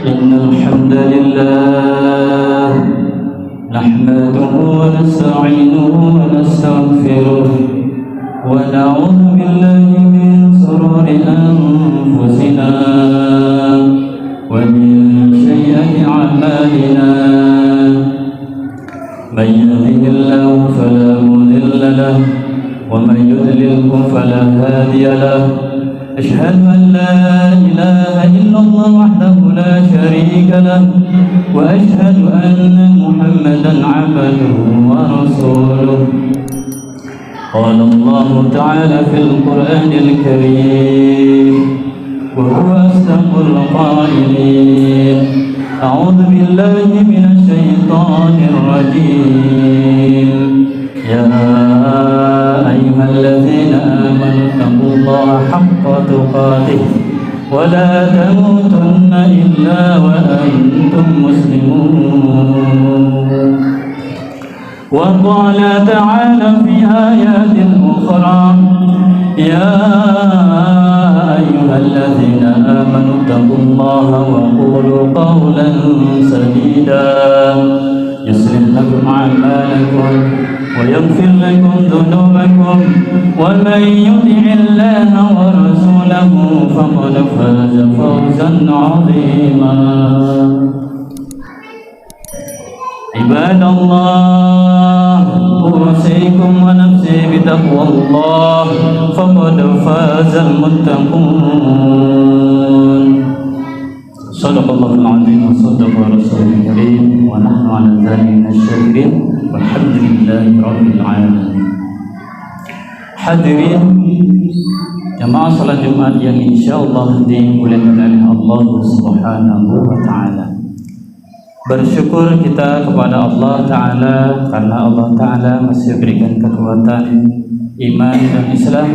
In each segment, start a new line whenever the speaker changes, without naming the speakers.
إن الحمد لله نحمده ونستعينه ونستغفره ونعوذ بالله من شرور أنفسنا ومن سيئات أعمالنا من يهده الله فلا مضل له ومن يضلله فلا هادي له أشهد أن لا إله إلا الله وحده لا شريك له وأشهد أن محمدا عبده ورسوله قال الله تعالى في القرآن الكريم وهو أصدق القائلين أعوذ بالله من الشيطان الرجيم يا أيها الذين آمنوا اتقوا الله حق تقاته ولا تموتن إلا وأنتم مسلمون وقال تعالى في آيات أخرى يا أيها الذين آمنوا اتقوا الله وقولوا قولا سديدا يصلح لكم أعمالكم ويغفر لكم ذنوبكم ومن يطع الله ورسوله فقد فاز فوزا عظيما عباد الله أوصيكم ونفسي بتقوى الله فقد فاز المتقون صدق الله العظيم وصدق رسوله الكريم ونحن على ذلك من الشاكرين والحمد لله رب العالمين. Hadirin jamaah salat Jumat yang insyaallah dimuliakan oleh Allah Subhanahu wa taala. Bersyukur kita kepada Allah Ta'ala karena Allah Ta'ala masih berikan kekuatan iman dan Islam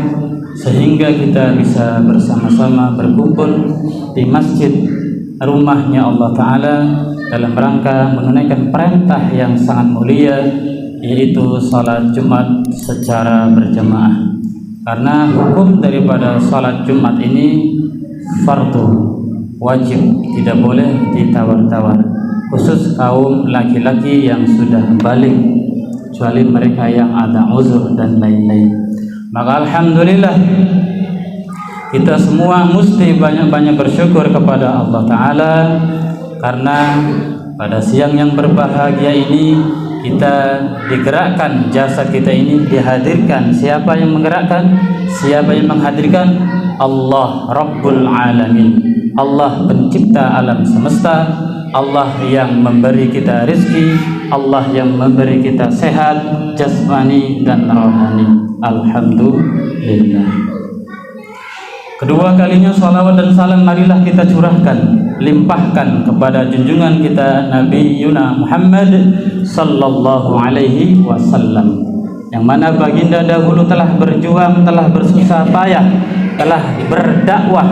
sehingga kita bisa bersama-sama berkumpul di masjid rumahnya Allah Ta'ala dalam rangka menunaikan perintah yang sangat mulia, yaitu salat Jumat secara berjamaah. Karena hukum daripada salat Jumat ini fardu, wajib, tidak boleh ditawar-tawar, khusus kaum laki-laki yang sudah balik, kecuali mereka yang ada uzur dan lain-lain. Maka alhamdulillah kita semua mesti banyak-banyak bersyukur kepada Allah Ta'ala karena pada siang yang berbahagia ini kita digerakkan, jasad kita ini dihadirkan. Siapa yang menggerakkan? Siapa yang menghadirkan? Allah Rabbul Alamin, Allah pencipta alam semesta, Allah yang memberi kita rezeki, Allah yang memberi kita sehat jasmani dan rohani. Alhamdulillah. Kedua kalinya salawat dan salam marilah kita curahkan, limpahkan kepada junjungan kita Nabi Yuna Muhammad sallallahu alaihi wasallam, yang mana baginda dahulu telah berjuang, telah bersusah payah, telah berdakwah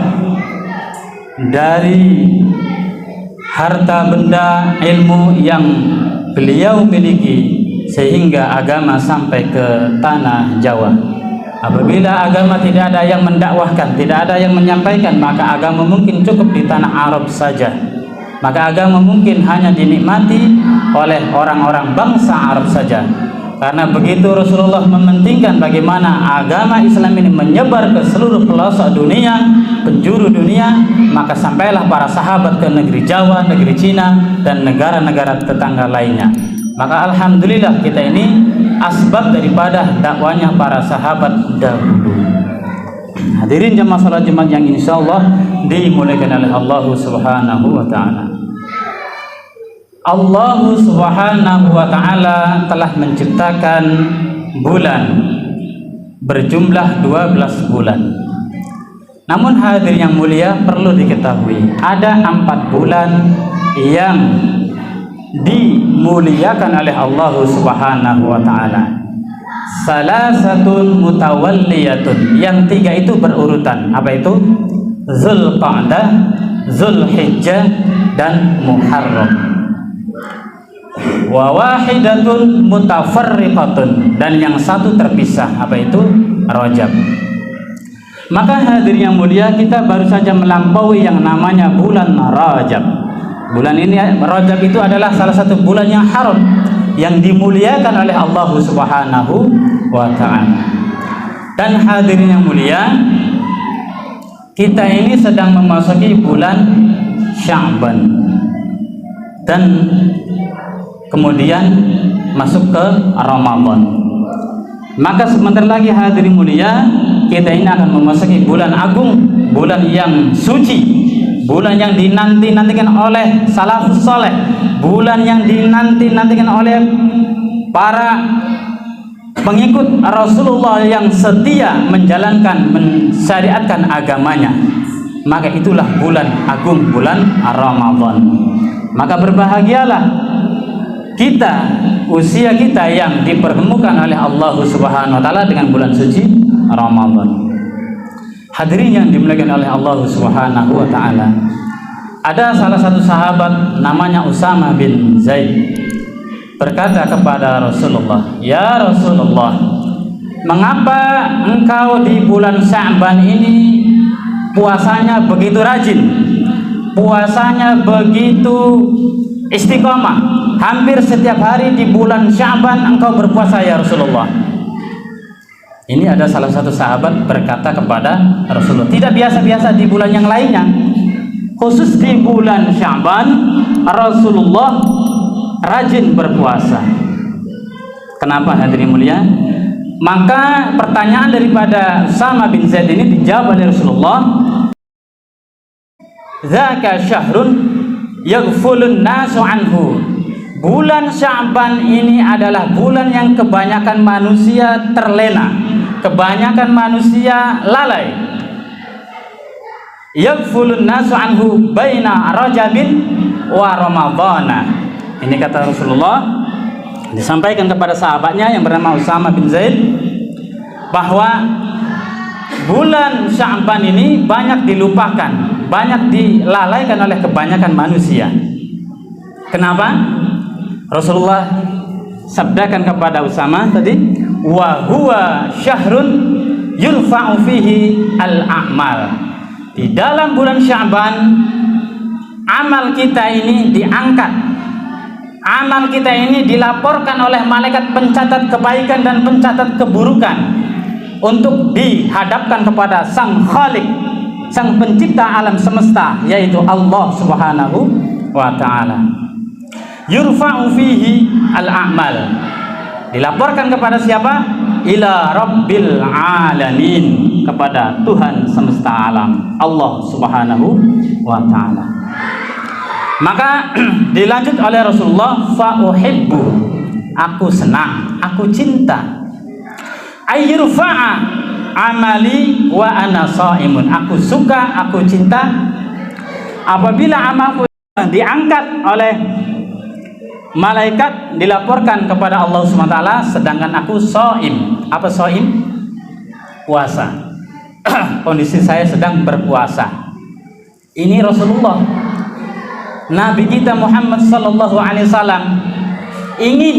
dari harta benda ilmu yang beliau miliki sehingga agama sampai ke tanah Jawa. Apabila agama tidak ada yang mendakwahkan, tidak ada yang menyampaikan, maka agama mungkin cukup di tanah Arab saja. Maka agama mungkin hanya dinikmati oleh orang-orang bangsa Arab saja. Karena begitu Rasulullah mementingkan bagaimana agama Islam ini menyebar ke seluruh pelosok dunia, penjuru dunia, maka sampailah para sahabat ke negeri Jawa, negeri Cina, dan negara-negara tetangga lainnya. Maka alhamdulillah kita ini asbab daripada dakwanya para sahabat dahulu. Hadirin jamaah salat Jumat yang insyaallah dimuliakan oleh Allah Subhanahu wa taala. Allah Subhanahu wa taala telah menciptakan bulan berjumlah 12 bulan. Namun hadirin yang mulia, perlu diketahui ada 4 bulan yang dimuliakan oleh Allah Subhanahu wa taala. Salasatun mutawalliyatun, yang 3 itu berurutan. Apa itu? Zulqa'dah, Zulhijjah, dan Muharram. Wa wahidatun mutafarriqatun, dan yang 1 terpisah. Apa itu? Rajab. Maka hadirin yang mulia, kita baru saja melampaui yang namanya bulan Rajab. Bulan ini Rajab itu adalah salah satu bulan yang haram, yang dimuliakan oleh Allah Subhanahu wa ta'ala. Dan hadirin yang mulia, kita ini sedang memasuki bulan Sya'ban dan kemudian masuk ke Ramadan. Maka sebentar lagi hadirin mulia, kita ini akan memasuki bulan agung, bulan yang suci, bulan yang dinanti-nantikan oleh salafus saleh, bulan yang dinanti-nantikan oleh para pengikut Rasulullah yang setia menjalankan, mensyariatkan agamanya. Maka itulah bulan agung, bulan Ramadan. Maka berbahagialah kita, usia kita yang dipertemukan oleh Allah Subhanahu wa ta'ala dengan bulan suci Ramadan. Hadirin yang dimuliakan oleh Allah Subhanahu wa ta'ala, ada salah satu sahabat namanya Usama bin Zaid berkata kepada Rasulullah, "Ya Rasulullah, mengapa engkau di bulan Sya'ban ini puasanya begitu rajin, puasanya begitu istiqomah, hampir setiap hari di bulan Sya'ban engkau berpuasa ya Rasulullah?" Ini ada salah satu sahabat berkata kepada Rasulullah, tidak biasa-biasa di bulan yang lainnya, khusus di bulan Sya'ban Rasulullah rajin berpuasa. Kenapa hadirin mulia? Maka pertanyaan daripada Usama bin Zaid ini dijawab oleh Rasulullah, "Dzaka syahrun yaghfulun nasu anhu." Bulan Sya'ban ini adalah bulan yang kebanyakan manusia terlena, kebanyakan manusia lalai. Yaghfulun nasu anhu baina Rajabin wa Ramadhana. Ini kata Rasulullah, disampaikan kepada sahabatnya yang bernama Usama bin Zaid, bahwa bulan Sya'ban ini banyak dilupakan, banyak dilalaikan oleh kebanyakan manusia. Kenapa? Rasulullah sabdakan kepada Usama tadi, wa huwa syahrun yurfa'u fihi al-a'mal. Di dalam bulan Sya'ban amal kita ini diangkat, amal kita ini dilaporkan oleh malaikat pencatat kebaikan dan pencatat keburukan untuk dihadapkan kepada Sang Khalik, Sang Pencipta alam semesta, yaitu Allah Subhanahu wa ta'ala. Yurfa'u fihi al-a'mal, dilaporkan kepada siapa? Ila Rabbil Alamin, kepada Tuhan semesta alam, Allah Subhanahu wa ta'ala. Maka dilanjut oleh Rasulullah, fa uhibbu, aku senang, aku cinta, ayyurfa'a amali wa ana shaimun, aku suka, aku cinta apabila amalku diangkat oleh malaikat, dilaporkan kepada Allah SWT, sedangkan aku shaim. Apa shaim? Puasa. Kondisi saya sedang berpuasa. Ini Rasulullah, Nabi kita Muhammad sallallahu alaihi wasallam, ingin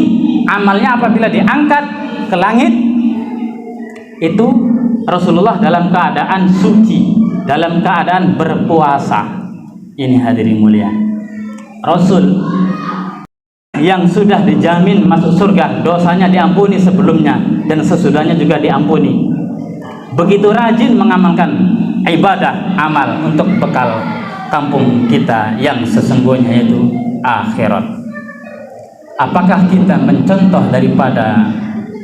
amalnya apabila diangkat ke langit itu Rasulullah dalam keadaan suci, dalam keadaan berpuasa. Ini hadirin mulia, Rasul yang sudah dijamin masuk surga, dosanya diampuni sebelumnya dan sesudahnya juga diampuni, begitu rajin mengamalkan ibadah amal untuk bekal kampung kita yang sesungguhnya, yaitu akhirat. Apakah kita mencontoh daripada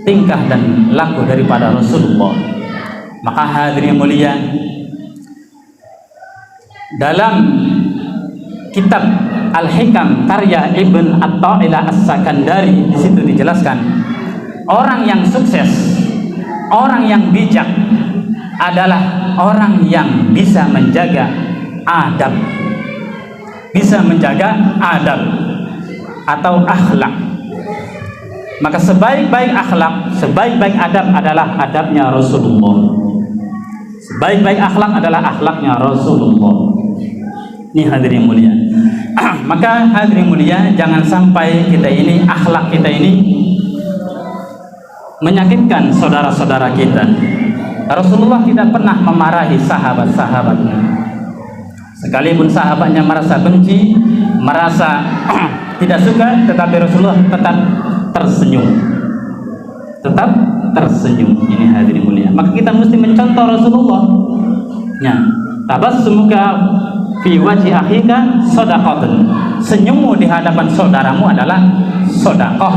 tingkah dan laku daripada Rasulullah? Maka hadirin mulia, dalam kitab Al-Hikam karya Ibn At-Ta'ilah As-Sakandari, di situ dijelaskan orang yang sukses, orang yang bijak adalah orang yang bisa menjaga adab, bisa menjaga adab atau akhlak. Maka sebaik-baik akhlak, sebaik-baik adab adalah adabnya Rasulullah. Sebaik-baik akhlak adalah akhlaknya Rasulullah. Ini hadirin mulia. Maka hadirin mulia, jangan sampai kita ini, akhlak kita ini menyakitkan saudara-saudara kita. Rasulullah tidak pernah memarahi sahabat-sahabatnya. Sekalipun sahabatnya merasa benci, merasa tidak suka, tetapi Rasulullah tetap tersenyum. Tetap tersenyum. Ini hadirin mulia. Maka kita mesti mencontoh Rasulullah. Ya, tabassumuka fi wajhi akhika shadaqatun. Senyummu di hadapan saudaramu adalah sedekah.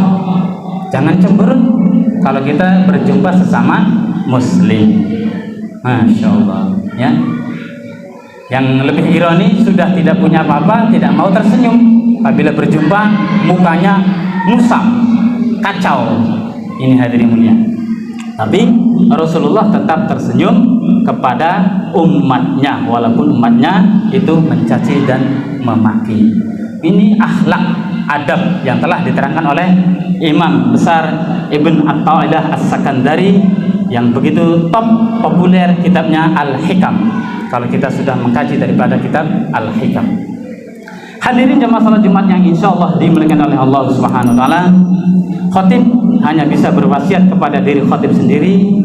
Jangan cemberut kalau kita berjumpa sesama muslim. Masya Allah, ya. Yang lebih ironi, sudah tidak punya apa-apa, tidak mau tersenyum. Apabila berjumpa, mukanya musam, kacau. Ini hadirin mulia. Tapi Rasulullah tetap tersenyum kepada umatnya, walaupun umatnya itu mencaci dan memaki. Ini akhlak adab yang telah diterangkan oleh Imam besar Ibn Atta'ilah As-Sakandari yang begitu top populer kitabnya Al-Hikam. Kalau kita sudah mengkaji daripada kitab Al-Hikam. Hadirin jamaah salat Jumat yang insya Allah dimuliakan oleh Allah Subhanahu wa taala, khatib hanya bisa berwasiat kepada diri khatib sendiri.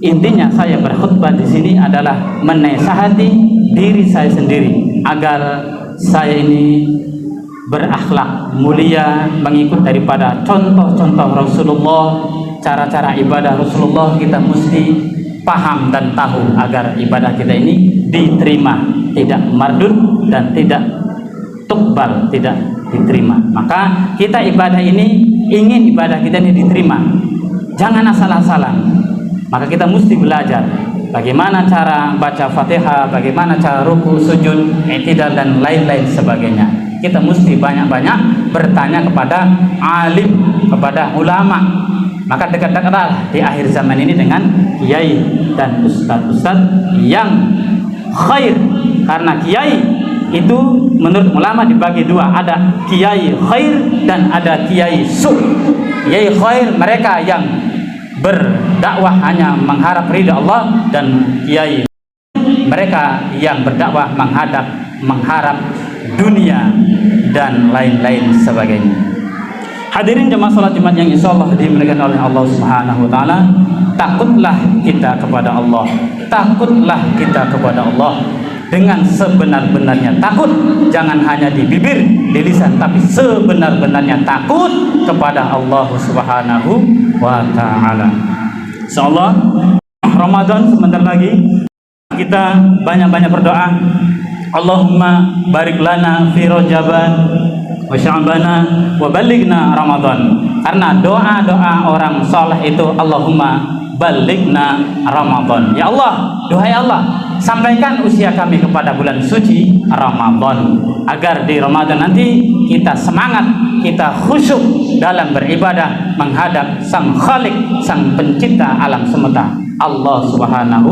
Intinya saya berkhutbah di sini adalah menasihati diri saya sendiri agar saya ini berakhlak mulia, mengikut daripada contoh-contoh Rasulullah, cara-cara ibadah Rasulullah. Kita mesti paham dan tahu agar ibadah kita ini diterima, tidak mardud dan tidak tukbal, tidak diterima. Maka kita ibadah ini, ingin ibadah kita ini diterima, jangan asal-asalan. Maka kita mesti belajar bagaimana cara baca Fatihah, bagaimana cara ruku, sujud, i'tidal dan lain-lain sebagainya. Kita mesti banyak-banyak bertanya kepada alim, kepada ulama. Maka dekat-dekatlah di akhir zaman ini dengan kiai dan ustadz-ustadz yang khair. Karena kiai itu menurut ulama dibagi dua, ada kiai khair dan ada kiai su. Kiai khair mereka yang berdakwah hanya mengharap ridha Allah, dan kiai mereka yang berdakwah mengharap dunia dan lain-lain sebagainya. Hadirin jemaah salat Jumat yang insya Allah dimuliakan oleh Allah Subhanahu wa taala, takutlah kita kepada Allah. Takutlah kita kepada Allah dengan sebenar-benarnya takut. Jangan hanya di bibir, di lisan, tapi sebenar-benarnya takut kepada Allah Subhanahu wa taala. Insyaallah Ramadan sebentar lagi, kita banyak-banyak berdoa. Allahumma barik lana fi Rajaban wa Sya'bana wa balighna Ramadan. Karena doa-doa orang saleh itu Allahumma balighna Ramadan. Ya Allah, duhai Allah, sampaikan usia kami kepada bulan suci Ramadan, agar di Ramadan nanti kita semangat, kita khusyuk dalam beribadah menghadap Sang Khalik, Sang Pencipta alam semesta, Allah Subhanahu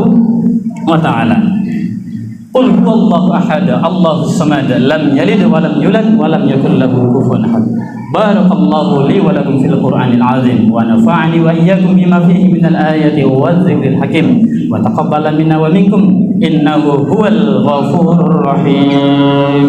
wa taala. Qul huwallahu ahad, Allahus samad, lam yalid wa lam yulad wa lam yakul lahu kufuwan ahad. Barakallahu li wa lakum fil Qur'anil azim wa nafa'ani wa iyyakum bima fihi minal ayati wadh-dhikril hakim wa taqabbala minna wa minkum innahu huwal ghafurur rahim.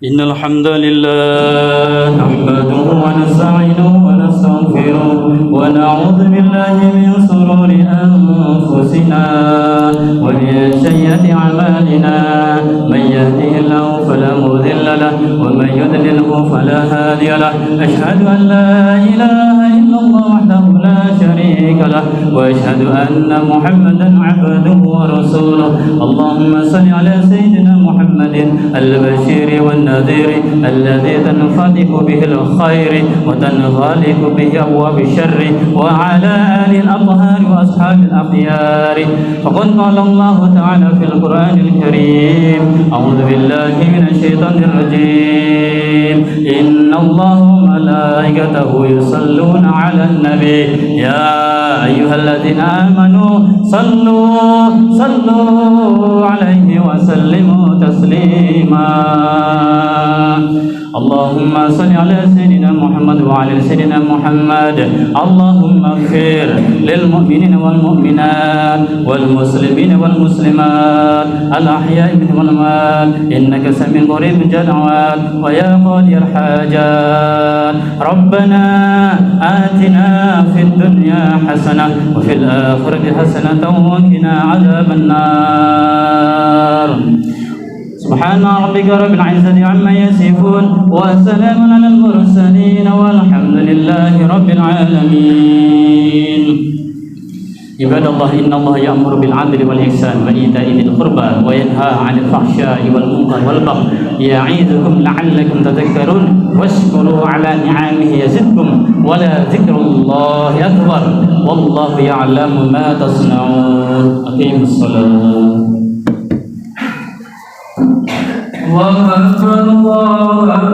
Innal hamdalillah nahmaduhu wa nasta'inuhu wa nastaghfiruh wa na'udzu billahi min shururi anfusina wa min sayyiati a'malina. Man yahdihillahu fala mudilla lahu wa man yudlilhu fala hadiya lahu. Asyhadu an la ilaha illallah wahdahu la syarika lahu wa asyhadu anna Muhammadan 'abduhu wa rasuluh. Allahumma shalli ala sayyidina Muhammadin al-bashir wan النذير الذي تنفتح به الخير وتنغلق به أبواب الشر وعلى آل الأطهار وأصحاب الأخيار. فقد قال الله تعالى في القرآن الكريم: أعوذ بالله من الشيطان الرجيم. إن الله وملائكته يصلون على النبي يا أيها الذين آمنوا صلوا عليه وسلموا تسليما. اللهم صل على سيدنا محمد وعلى سيدنا محمد. اللهم اغفر للمؤمنين والمؤمنات والمسلمين والمسلمات الأحياء منهم والأموات إنك سميع قريب دعوات ويا قاضي الحاجات. ربنا آتنا في الدنيا حسنة وفي الآخرة حسنة وقنا عذاب النار. سبحان ربك رب العزة عما يصفون وسلام على المرسلين والحمد لله رب العالمين. عباد الله إن الله يأمر بالعدل والإحسان وإيتاء ذي القربى وينهى عن الفحشاء والمنكر والبغي يعظكم لعلكم تذكرون واشكروا على نعمه يزدكم ولذكر الله أكبر والله يعلم ما تصنعون. أقيموا الصلاة. الله أكبر الله أكبر.